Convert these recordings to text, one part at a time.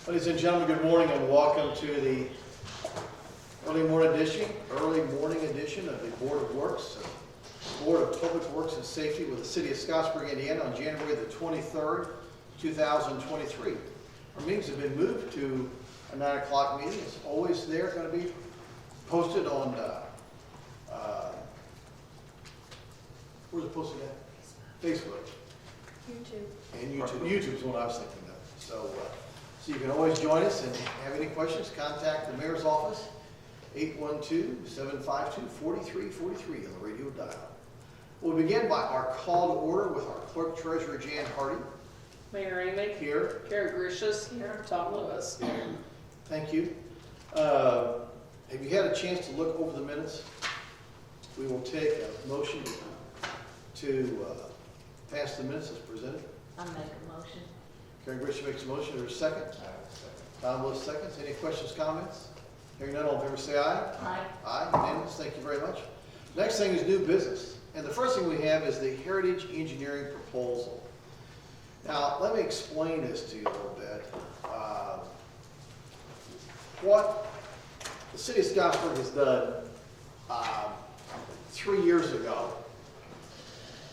Ladies and gentlemen, good morning and welcome to the early morning edition of the Board of Public Works and Safety with the City of Scottsburg, Indiana on January the 23rd, 2023. Our meetings have been moved to a 9 o'clock meeting. It's always there, going to be posted on, where's it posted at? Facebook. YouTube. And YouTube. YouTube's what I was thinking of. So you can always join us, and have any questions, contact the mayor's office, 812-752-4343 on the radio dial. We'll begin by our call to order with our clerk treasurer, Jan Hardy. Mayor Amick. Here. Carrie Gracious. Here. Tom Lewis. Thank you. Have you had a chance to look over the minutes? We will take a motion to pass the minutes as presented. I'll make a motion. Carrie Gracious makes a motion. There's a second. Tom Lewis seconds. Any questions, comments? Hearing none, all in favor say aye. Aye. Aye, unanimous. Thank you very much. Next thing is new business. And the first thing we have is the Heritage Engineering proposal. Now, let me explain this to you a little bit. What the City of Scottsburg has done 3 years ago,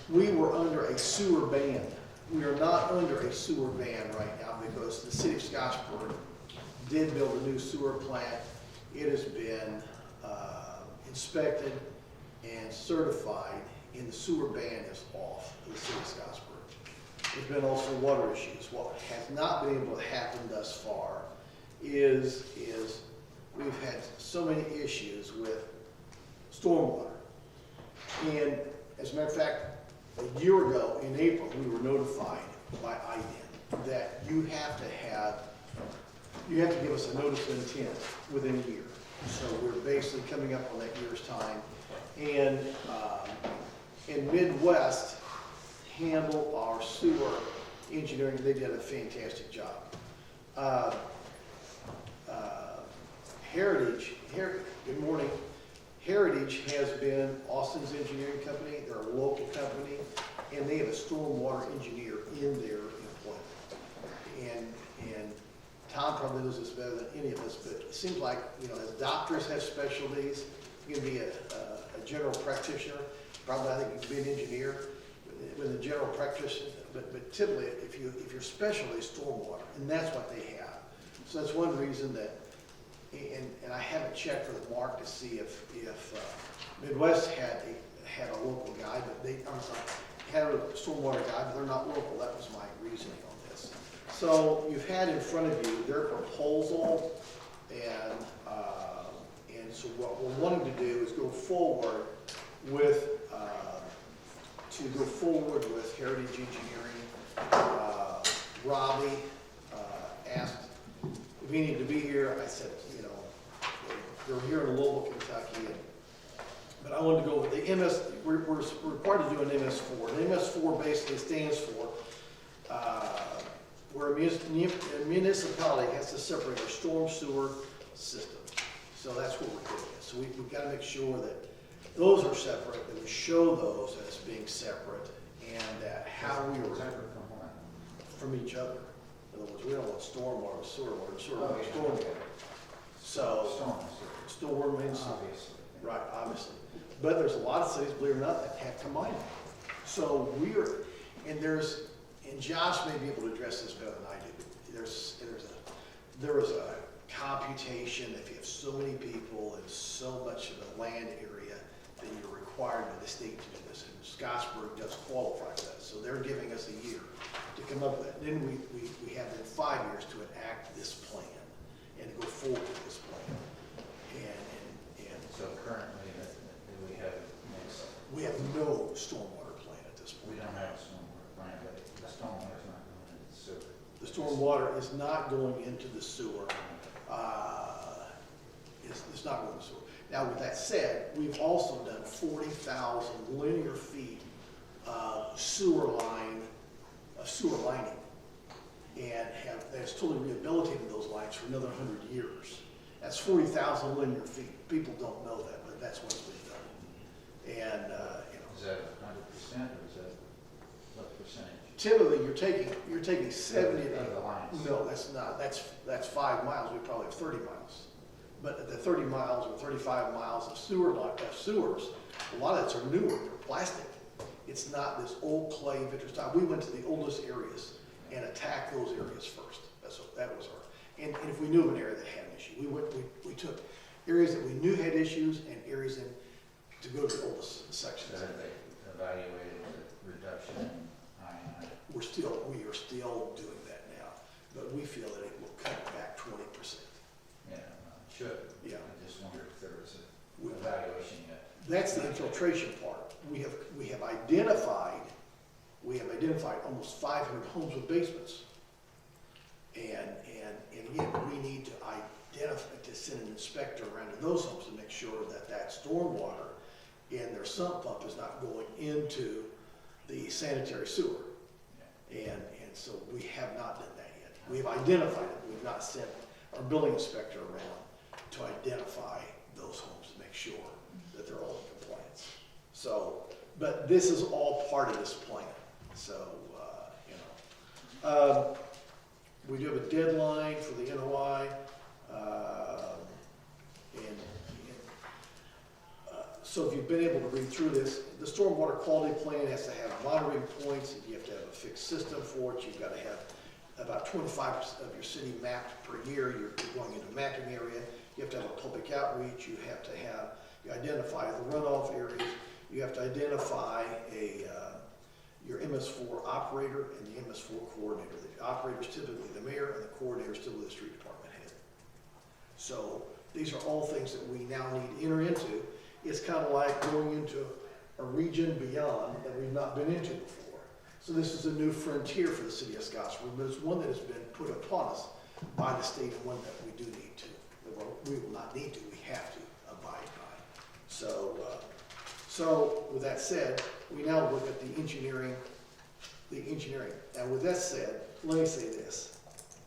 we were under a sewer ban. We are not under a sewer ban right now because the City of Scottsburg did build a new sewer plant. It has been inspected and certified, and the sewer ban is off in the City of Scottsburg. There's been also water issues. What has not been able to happen thus far is we've had so many issues with stormwater. And as a matter of fact, a year ago in April, we were notified by IDEM that you have to give us a notice of intent within a year. So we're basically coming up on that year's time. And Midwest handled our sewer engineering. They did a fantastic job. Good morning. Heritage has been Austin's engineering company. They're a local company, and they have a stormwater engineer in their employment. And Tom probably knows this better than any of us, but it seems like, as doctors have specialties, you can be a general practitioner. Probably, I think you can be an engineer with a general practitioner, but typically, if your specialty is stormwater, and that's what they have. So that's one reason that, and I haven't checked with Mark to see if Midwest had a local guy, but had a stormwater guy, but they're not local. That was my reasoning on this. So you've had in front of you their proposal, and so what we're wanting to do is go forward with Heritage Engineering. Robbie asked if he needed to be here. I said, they're here in Louisville, Kentucky, but I wanted to go with the MS. We're required to do an MS4. An MS4 basically stands for where a municipality has to separate their storm sewer system. So that's what we're doing. So we've got to make sure that those are separate, that we show those as being separate, and that how we are from each other. In other words, we don't want stormwater with sewer water, sewer water, stormwater. So storm and sewer. Right, obviously. But there's a lot of cities, believe it or not, that have combined them. So and Josh may be able to address this better than I do. There is a computation. If you have so many people and so much of the land area, then you're required by the state to do this. And Scottsburg does qualify for that. So they're giving us a year to come up with that. Then we have then 5 years to enact this plan and to go forward with this plan. And So currently, do we have we have no stormwater plan at this point. We don't have a stormwater plan, but the stormwater is not going into the sewer. The stormwater is not going into the sewer. It's not going to the sewer. Now, with that said, we've also done 40,000 linear feet of sewer lining, and that's totally rehabilitated those lines for another 100 years. That's 40,000 linear feet. People don't know that, but that's what's been done. And Is that 100% or is that what percentage? typically, you're taking 70 to Of the lines. No, that's not, that's 5 miles, we probably have 30 miles. But the 30 miles or 35 miles of sewers, a lot of that's are newer, they're plastic. It's not this old clay vitreous tile. We went to the oldest areas and attacked those areas first. That was our, and if we knew of an area that had an issue, we took areas that we knew had issues and areas to go to the oldest sections. So have they evaluated the reduction in I&I? We are still doing that now, but we feel that it will cut back 20%. Yeah, it should. Yeah. I just wondered if there was We- an evaluation yet. That's the infiltration part. We have identified almost 500 homes with basements. And again, we need to identify, to send an inspector around to those homes to make sure that stormwater in their sump pump is not going into the sanitary sewer. And so we have not done that yet. We have identified it, we've not sent our building inspector around to identify those homes to make sure that they're all in compliance. So, but this is all part of this plan, so, we do have a deadline for the NOI, so if you've been able to read through this, the stormwater quality plan has to have monitoring points, you have to have a fixed system for it, you've got to have about 25% of your city mapped per year, you're going into a mapping area, you have to have a public outreach, you have to have, you identify the runoff areas, you have to identify your MS4 operator and the MS4 coordinator. The operator is typically the mayor and the coordinator is typically the street department head. So these are all things that we now need to enter into. It's kind of like going into a region beyond that we've not been into before. So this is a new frontier for the city of Scottsburg, but it's one that has been put upon us by the state and one that we do need to. Well, we will not need to, we have to abide by. So with that said, we now look at the engineering. And with that said, let me say this.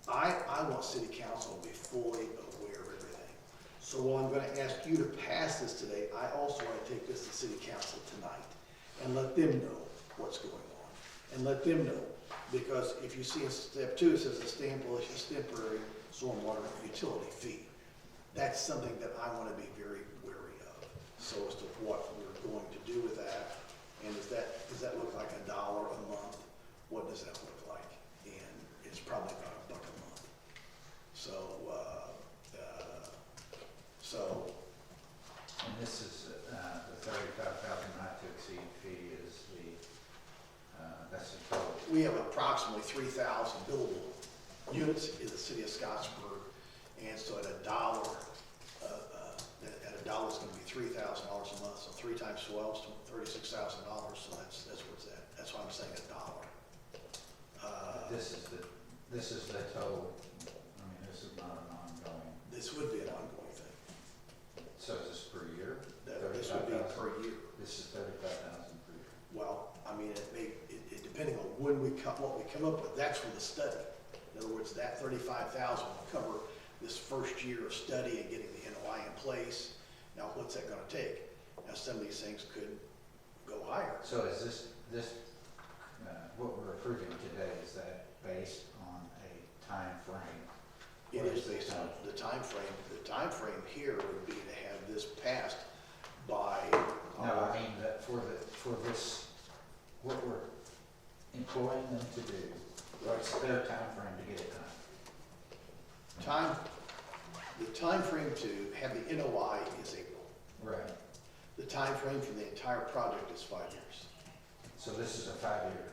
I want city council to be fully aware of everything. So while I'm gonna ask you to pass this today, I also want to take this to city council tonight and let them know what's going on. And let them know, because if you see in step 2, it says establish a temporary stormwater utility fee. That's something that I want to be very wary of, so as to what we're going to do with that. And does that look like $1 a month? What does that look like? And it's probably about $1 a month. And this is, the $35,000 not to exceed fee is that's the total. We have approximately 3,000 billable units in the city of Scottsburg, and so at $1, it's going to be $3,000 a month. So 3 times 12 is $36,000. So that's what's that. That's why I'm saying $1. This is the total. I mean, this is not an ongoing. This would be an ongoing thing. So is this per year? This would be 35,000? per year. This is 35,000 per year. Well, I mean, it depending on what we come up with, that's for the study. In other words, that 35,000 will cover this first year of study and getting the NOI in place. Now, what's that gonna take? Now, some of these things could go higher. So is this what we're approving today, is that based on a time frame? It is based on the time frame. The time frame here would be to have this passed by. No, I mean, that for this, what we're employing them to do, what's their time frame to get it done? The time frame to have the NOI is April. Right. The time frame for the entire project is 5 years. So this is a 5-year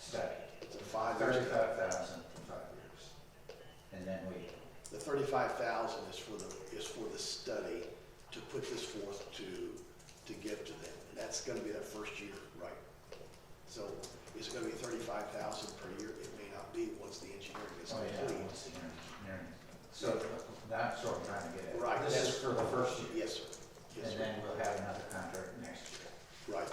study. It's a 5 year. 35,000 for 5 years. And then The 35,000 is for the study to put this forth to give to them. And that's gonna be that first year, right? So it's gonna be 35,000 per year. It may not be once the engineering is Oh, yeah, complete. once the engineering. So that's what I'm trying to get at. Right, This is for the first year. Yes, sir. Yes, And sir. then we'll have another contract next year. Right.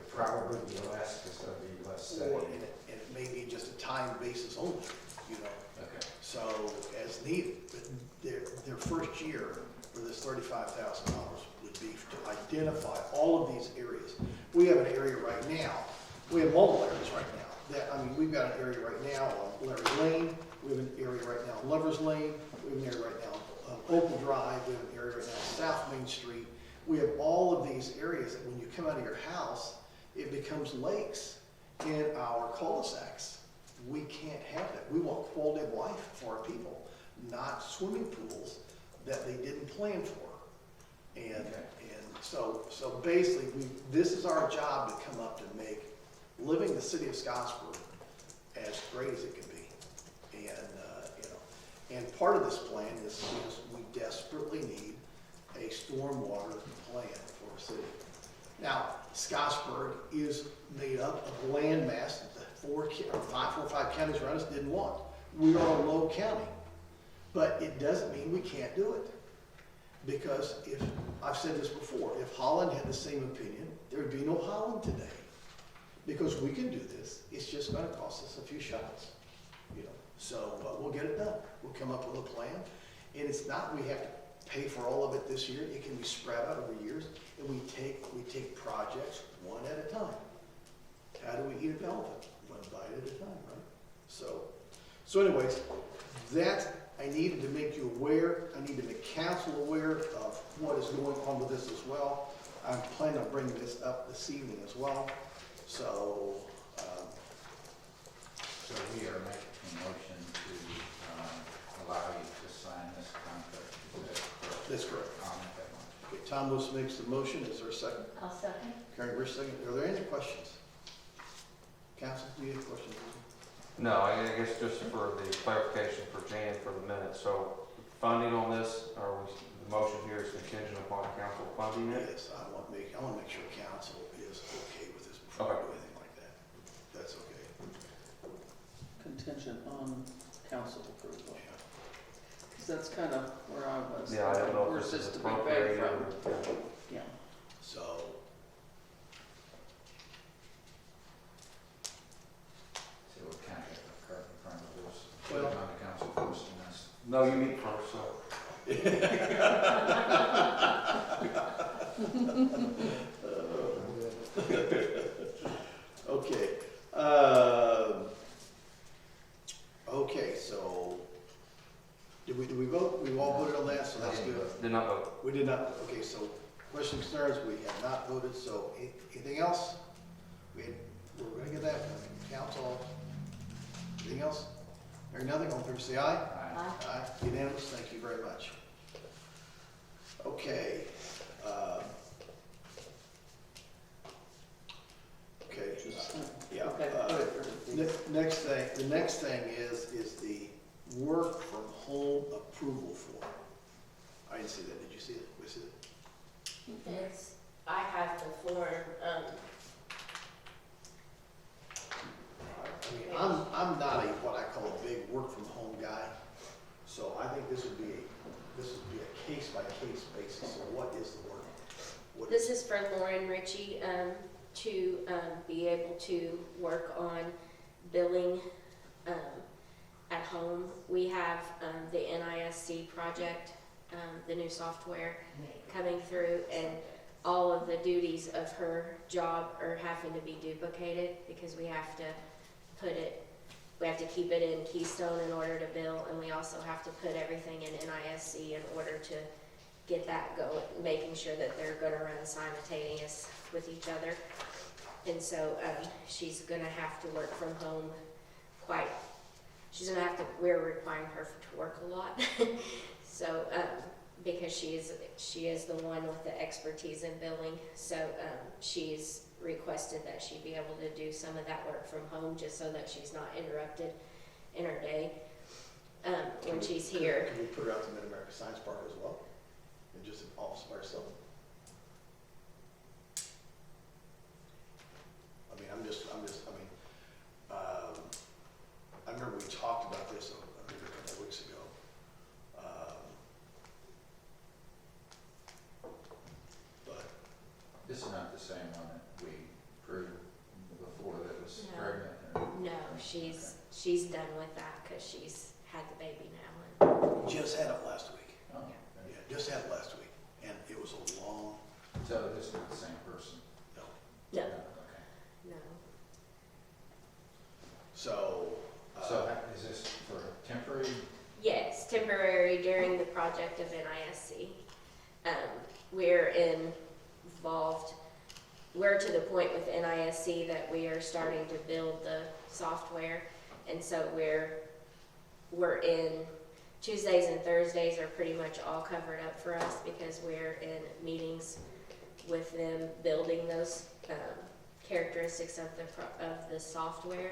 Probably be less, because there'll be less Or, study. and it may be just a time basis only, you know? Okay. So as needed, but their first year for this $35,000 would be to identify all of these areas. We have an area right now, we have multiple areas right now that, I mean, we've got an area right now on Larry Lane, we have an area right now on Lovers Lane, we have an area right now on Opal Drive, we have an area right now on South Main Street. We have all of these areas that when you come out of your house, it becomes lakes in our cul-de-sacs. We can't have that. We want quality of life for our people, not swimming pools that they didn't plan for. And so basically, this is our job to come up to make living the city of Scottsburg as great as it can be. And, you know, and part of this plan is we desperately need a stormwater plan for our city. Now, Scottsburg is made up of land mass that the 4 or 5 counties around us didn't want. We are a low county, but it doesn't mean we can't do it. Because if, I've said this before, if Holland had the same opinion, there would be no Holland today. Because we can do this, it's just gonna cost us a few shots, you know. So, we'll get it done. We'll come up with a plan, and it's not, we have to pay for all of it this year. It can be spread out over years, and we take projects one at a time. How do we eat an elephant? One bite at a time, right? So anyways, that, I needed to make you aware, I need to make council aware of what is going on with this as well. I'm planning on bringing this up this evening as well. So, So we are making a motion to allow you to sign this contract. Is that correct? that's correct. I'll make that motion. Okay, Tom Lewis makes the motion. Is there a second? I'll second. Karen Bush second. Are there any questions? Council, do you have questions? No, I guess just for the clarification for Jan for the minute, so funding on this, or the motion here is contingent upon council funding it? Yes, I want to make sure council is okay with this before we do anything like that. That's okay. Contingent on council approval. Yeah. 'Cause that's kind of where I was. Yeah, I don't know if Where's this this is to be paid appropriate from? or. Yeah. So, So we'll kind of get the cart in front of us. Well- Put it on the council first and that's. No, you meet first, so. okay. Okay, so, did we vote? We all voted on that, so that's good. Did not vote. We did not, okay, so questions, concerns, we have not voted, so anything else? We're gonna get that, council, anything else? Hearing nothing, all in favor say aye. Aye. Aye, unanimous, thank you very much. Okay. Okay, yeah. Okay, put it for the- The next thing is the work from home approval form. I didn't see that, did you see it? We see it? It's, I have the form, I mean, I'm not what I call a big work from home guy, so I think this would be a case by case basis. So what is the work? What This is for Lauren Ritchie, to be able to work on billing at home. We have the NISC project, the new software coming through, and all of the duties of her job are having to be duplicated because we have to keep it in Keystone in order to bill, and we also have to put everything in NISC in order to get that going, making sure that they're gonna run simultaneous with each other. And so, she's gonna have to work from home we're requiring her to work a lot. So, because she is the one with the expertise in billing, so, she's requested that she be able to do some of that work from home, just so that she's not interrupted in her day, when she's here. Can we put her out to Mid-America Science Park as well? And just an office by herself? I remember we talked about this maybe a couple of weeks ago. But, This is not the same one that we approved before that was No. pregnant. or- No, she's done with that, cause she's had the baby now, and just had it last week. Oh, Yeah, just had it last week. And it was a long, so this is not the same person? no. no, Okay. no. temporary during the project of NISC. We're involved, we're to the point with NISC that we are starting to build the software. And so we're in, Tuesdays and Thursdays are pretty much all covered up for us because we're in meetings with them building those characteristics of the software.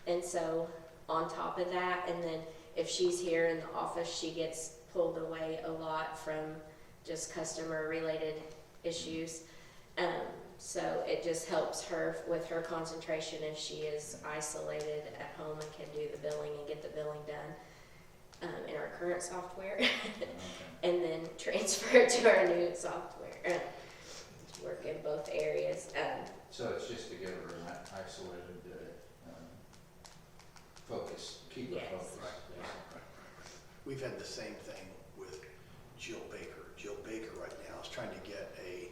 And so on top of that, and then if she's here in the office, she gets pulled away a lot from just customer related issues. So it just helps her with her concentration if she is isolated at home and can do the billing and get the billing done in our current software and then transfer it to our new software. Work in both areas. So it's just to give her an isolated, focus, keep her Yes. focused. We've had the same thing with Jill Baker. Jill Baker right now is trying to get a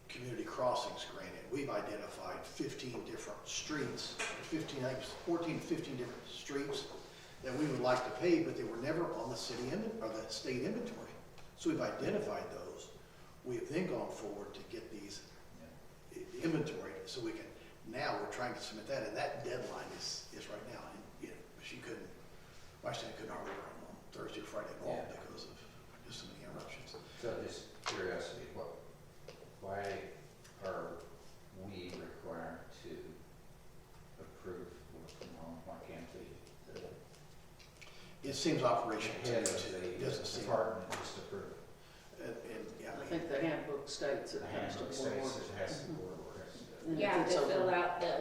community crossings grant, and we've identified 15 different streets, 14, 15 different streets that we would like to pave, but they were never on the city or the state inventory. So we've identified those. We have then gone forward to get these inventoried, so we can, now we're trying to submit that, and that deadline is right now. And, you know, she couldn't, I couldn't hardly run on Thursday or Friday at all Yeah. because of just so many interruptions. So just curiosity, why are we required to approve work from home? Why can't the It seems operational to me head of too. It the doesn't seem, department just approve? and, yeah, I think the handbook states it The has to handbook be states board. it has to be board orders. And You if have it's to over- fill out the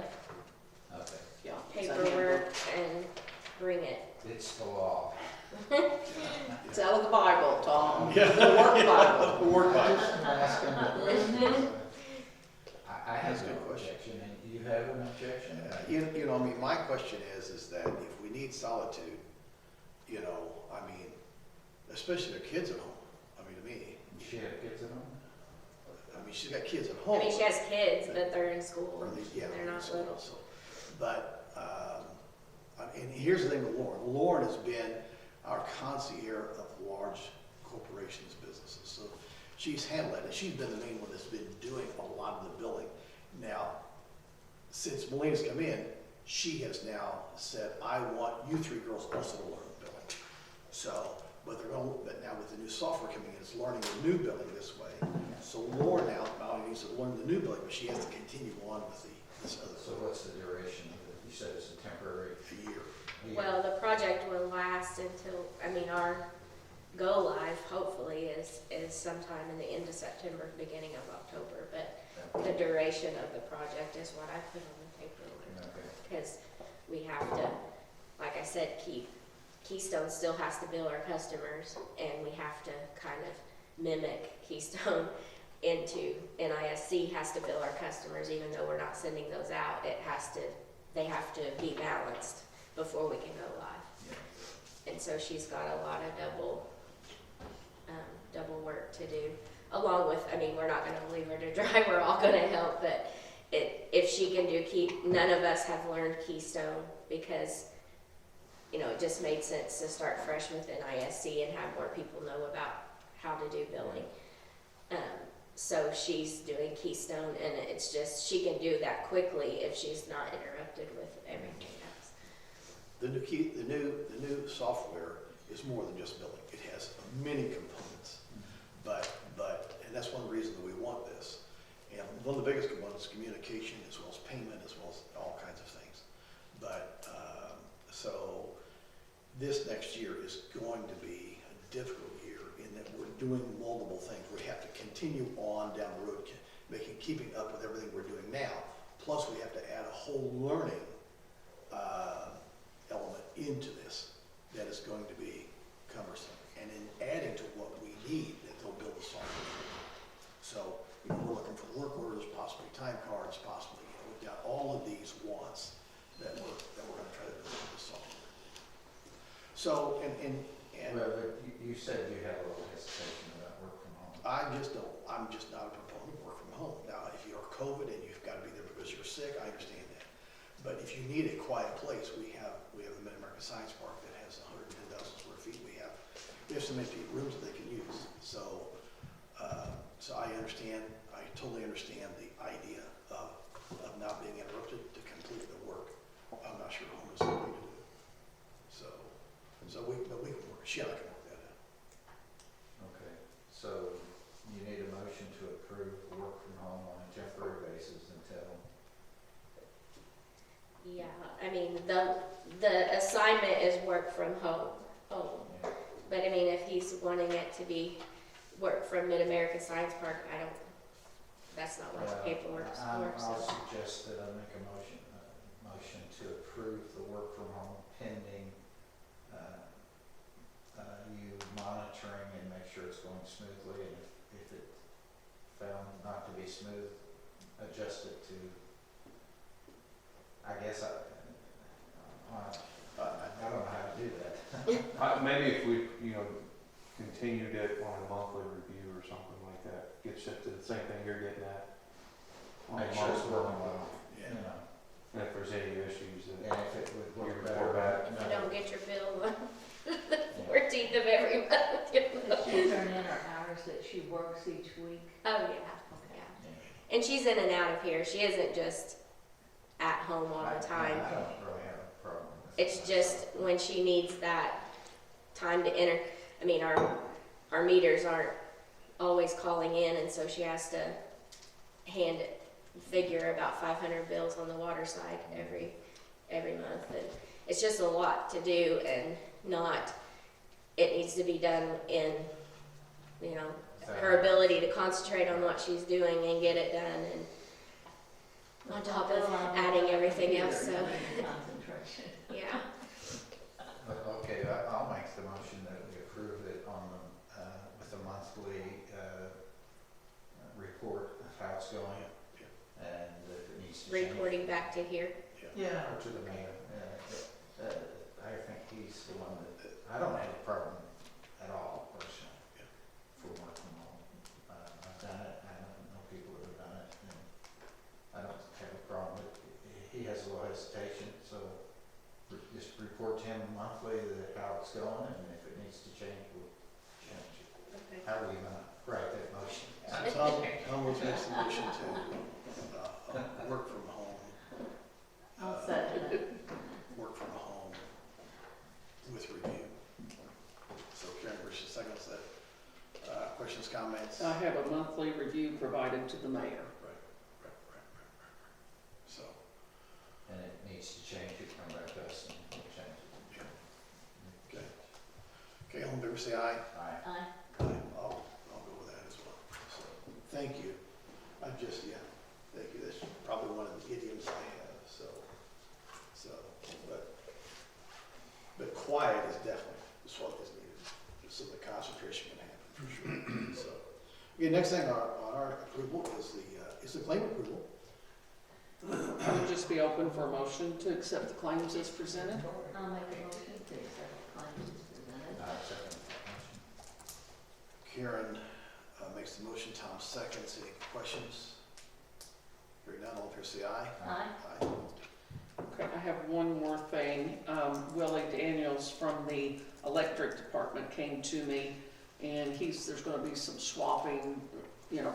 Okay, Yeah, it's a handbook. paperwork and bring it. it's the law. It's out of the Bible, Tom. Yeah. The work Bible. the word by. I have That's a no good question. objection, and you have an objection? You know, I mean, my question is that if we need solitude, you know, I mean, especially their kids at home, I mean, to me, She have kids at home? I mean, she's got kids at I home. mean, she has kids, but they're in school. Or they- yeah, They're not so- little. so- But, and here's the thing with Lauren. Lauren has been our concierge of large corporations, businesses. So she's handled it, and she's been the main one that's been doing a lot of the billing. Now, since Melina's come in, she has now said, I want you three girls also to learn billing. So, but now with the new software coming in, it's learning the new billing this way. So Lauren now not only needs to learn the new billing, but she has to continue on with this So other what's the duration of it? You said it's a temporary year. year. Well, the project will last until, I mean, our go live hopefully is sometime in the end of September, beginning of October. But the duration of the project is what I put on the paperwork. Okay. Because we have to, like I said, Keystone still has to bill our customers, and we have to kind of mimic Keystone into NISC has to bill our customers, even though we're not sending those out. They have to be balanced before we can go live. Yeah. And so she's got a lot of double work to do, along with, I mean, we're not gonna leave her to dry, we're all gonna help, but if she can do none of us have learned Keystone because, you know, it just made sense to start fresh with NISC and have more people know about how to do billing. So she's doing Keystone, and it's just, she can do that quickly if she's not interrupted with everything else. The new software is more than just billing. It has many components. And that's one reason that we want this. And one of the biggest components is communication, as well as payment, as well as all kinds of things. So this next year is going to be a difficult year in that we're doing multiple things. We have to continue on down the road, keeping up with everything we're doing now. Plus, we have to add a whole learning element into this that is going to be cumbersome. And in adding to what we need, that they'll build the software. So, you know, we're looking for work orders, possibly time cards, possibly, you know, we've got all of these wants that we're gonna try to build into the software. So, and Well, but you said you have a little hesitation about work from home. I'm just not a proponent of work from home. Now, if you're COVID and you've got to be there because you're sick, I understand that. But if you need a quiet place, we have the Mid-America Science Park that has 150 there's some empty rooms that they can use. So, so I totally understand the idea of not being interrupted to complete the work. I'm not sure home is going to do. But we can work, she and I can work that out. Okay, so you need a motion to approve work from home on a temporary basis until, Yeah, I mean, the assignment is work from home. yeah, But I mean, if he's wanting it to be work from Mid-America Science Park, that's not what the paperwork's for, I'll so. suggest that I make a motion to approve the work from home pending, you monitoring and make sure it's going smoothly, and if it found not to be smooth, adjust it to, I guess, I don't know how to do that. Maybe if we, continued it on a monthly review or something like that, gets it to the same thing you're getting at. on a Make sure it's monthly working review. well, Yeah. you know, And if there's any issues, and then if it would You work report better. back. You don't get your bill on the 14th of every month. Does she turn in her hours that she works each week? Oh, yeah, yeah. And she's in and out of here. She isn't just at home all the time. I don't really have a problem with It's that. just when she needs that time to enter. I mean, our meters aren't always calling in, and so she has to figure about 500 bills on the water side every month, and it's just a lot to do, and it needs to be done in, her ability to concentrate on what she's doing and get it done, and on top of adding everything else, so, Concentration. yeah. Okay, I'll make the motion that we approve it on the, with a monthly, report of how it's going. And if it needs to change. Reporting back to here. Yeah, or to the mayor. I think he's the one that, I don't have a problem at all personally for work from home. I've done it, I know people that have done it, and I don't have a problem with it. He has a little hesitation, so just report to him monthly how it's going, and if it needs to change, we'll change it. Okay. How are we gonna write that motion? So Tom will make some motion to, work from home. I'll second it. Work from home with review. So Karen Burch seconds that. Questions, comments? I have a monthly review provided to the mayor. Right. So, And it needs to change, it come back to us and we'll change it. okay. Okay, all in favor, say aye. Aye. Aye. Aye. I'll go with that as well. So, thank you. Thank you. That's probably one of the idioms I have, so, but quiet is definitely what is needed, so the concentration can happen for sure. So, okay, next thing on our approval is the claim approval. I would just be open for a motion to accept the claims as presented. I'll make a motion to accept the claims as presented. Second motion. Karen makes the motion, Tom seconds. Any questions? Hearing none, all in favor say aye. Aye. Aye. Okay, I have one more thing. Willie Daniels from the electric department came to me, and there's gonna be some swapping,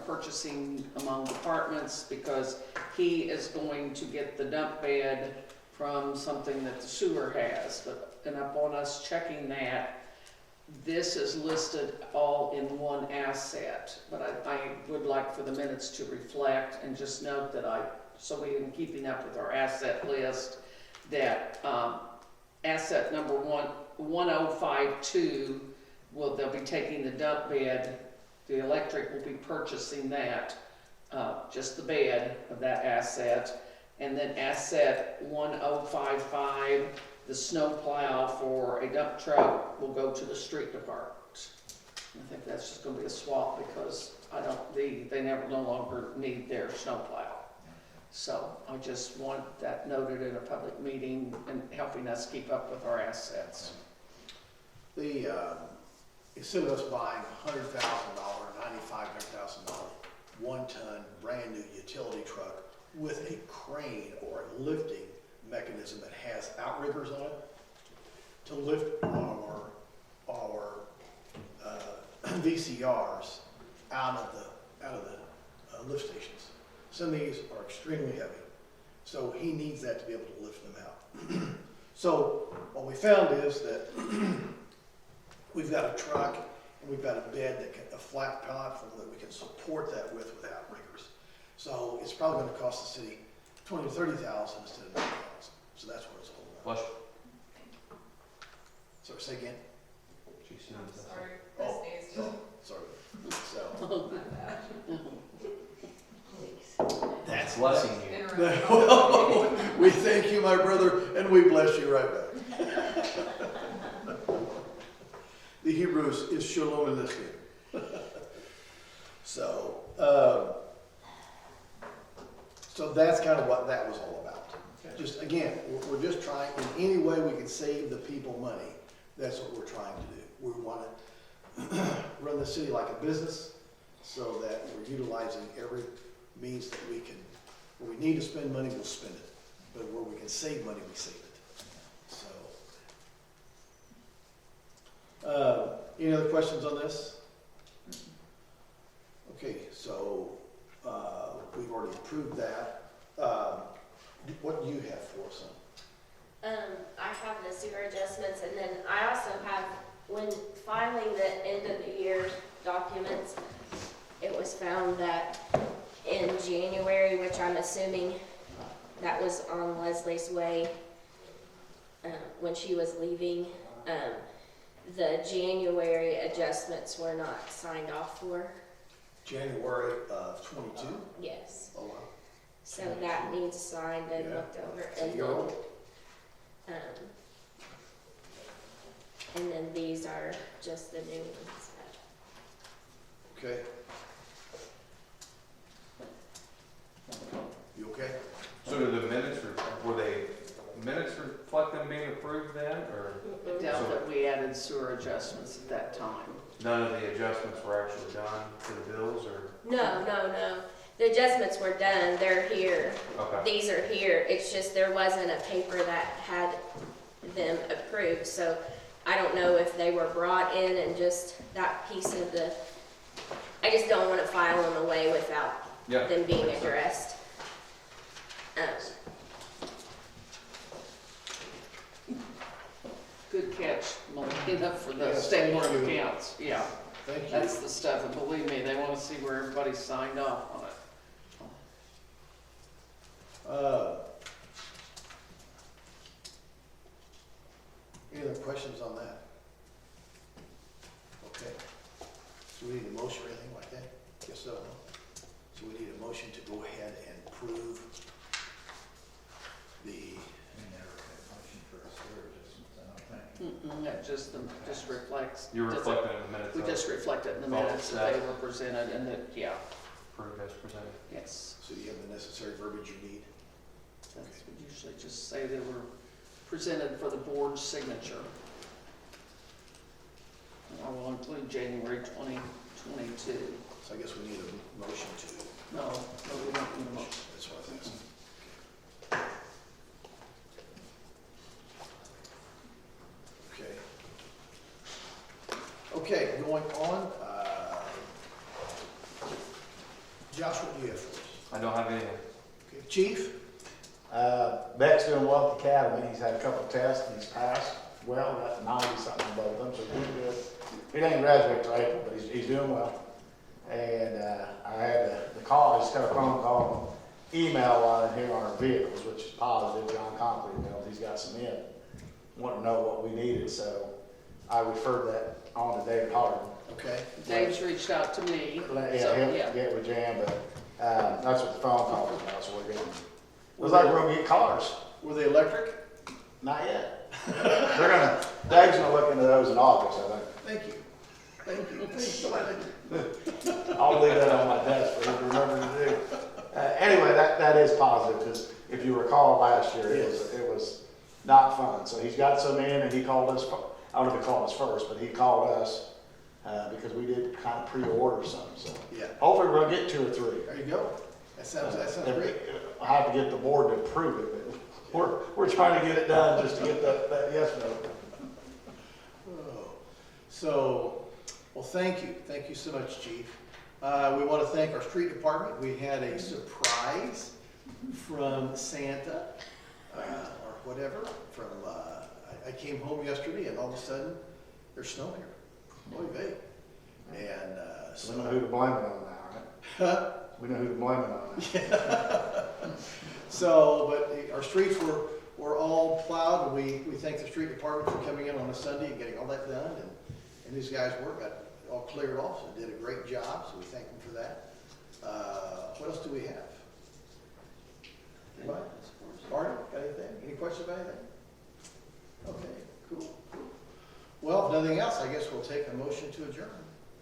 purchasing among departments, because he is going to get the dump bed from something that the sewer has, and upon us checking that, this is listed all in one asset, but I would like for the minutes to reflect and just note that so we can keeping up with our asset list, that asset number 1052, they'll be taking the dump bed, the electric will be purchasing that, just the bed of that asset, and then asset 1055, the snow plow for a dump truck will go to the street department. I think that's just gonna be a swap, because they no longer need their snow plow. So I just want that noted in a public meeting and helping us keep up with our assets. Instead of us buying $100,000, $9,500 one-ton brand-new utility truck with a crane or a lifting mechanism that has outriggers on it to lift our VCRs out of the lift stations. Some of these are extremely heavy, so he needs that to be able to lift them out. So what we found is that we've got a truck and we've got a bed that can, a flat platform that we can support that with without riggers. So it's probably gonna cost the city 20 to 30,000 instead of 90,000. So that's what it's all about. Flush. Sorry, say again? She said I'm that. sorry, Oh. this needs to. Sorry. So, that's Blessing you. We thank you, my brother, and we bless you right back. The Hebrews is shalom in this game. So, so that's kind of what that was all about. Just, again, we're just trying, in any way we can save the people money, that's what we're trying to do. We want to run the city like a business so that we're utilizing every means that we can. Where we need to spend money, we'll spend it. But where we can save money, we save it. So, any other questions on this? Okay, so we've already approved that. What do you have for us? I have the sewer adjustments, and then I also have, when filing the end of the year documents, it was found that in January, which I'm assuming that was on Leslie's way, when she was leaving, the January adjustments were not signed off for. January of 22? Yes. Oh, wow. So that needs signed and Yeah. looked over, So and you're on. and then these are just the new ones. Okay. You okay? So do the minutes, were they minutes reflect them being approved then, or I doubt that we added sewer adjustments at that time. none of the adjustments were actually done to the bills, or? No, no, no. The adjustments were done, they're here. Okay. These are here, it's just there wasn't a paper that had them approved, so I don't know if they were brought in and just that piece of the, I just don't want to file them away without Yeah. them being addressed. Good catch, Melina, for the Yes, state board thank of you. accounts, yeah. Thank you. That's the stuff, and believe me, they want to see where everybody signed off on it. Any other questions on that? Okay. So we need a motion or anything like that? Guess so, huh? So we need a motion to go ahead and approve the, We never had a motion for a sewer adjustment, I don't think. That just reflects. You're doesn't- reflecting in the minutes We of just reflected in the Oh, minutes that they that- were presented, and that, yeah, approved as presented. yes. so you have the necessary verbiage you need? That's, we usually just say they were presented for the board's signature. And I will include January 2022. So I guess we need a motion to, No, we don't need a motion. that's what I was asking. Okay. Okay, going on, Josh, what do you have for us? I don't have anything. Okay, Chief? Beck's doing well at the academy. He's had a couple of tests and he's passed well, got 90 something on both of them, so he's doing good. He didn't graduate till April, but he's doing well. And I had the call, I just got a phone call, email on here on our vehicles, which is positive. John Conklin emailed, he's got some in. Wanted to know what we needed, so I referred that on to David Harden. Okay. Dave's reached out to me, so, Yeah, yeah. he'll get with Jan, but that's what the phone call was about, so we're getting. It was like we're gonna get cars. Were they electric? Not yet. Dave's gonna look into those in August, I think. Thank you. Thank you. Thank you. I'll leave that on my desk for him to remember to do. Anyway, that is positive, because if you recall last year, it was not fun. So he's got some in, and he called us, I don't know if he called us first, but he called us, because we did kind of pre-order some, so. Yeah, Hopefully we'll get 2 or 3. there you go. That sounds great. I have to get the board to approve it, but we're trying to get it done just to get that yes vote. Oh. So, Well, thank you so much, Chief. We want to thank our street department. We had a surprise from Santa, or whatever, from, I came home yesterday and all of a sudden, there's snow here. Oy vey. And, We know who to blame it on now, right? We know who to blame it on now. So, but our streets were all plowed, and we thank the street department for coming in on a Sunday and getting all that done, and these guys got all cleared off, and did a great job, so we thank them for that. What else do we have? Anybody? Marty, got anything? Any questions about anything? Okay, cool. Well, if nothing else, I guess we'll take a motion to adjourn.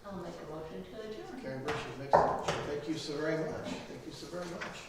I'll make a motion to adjourn. Karen Briggs makes the motion. Thank you so very much. Thank you so very much.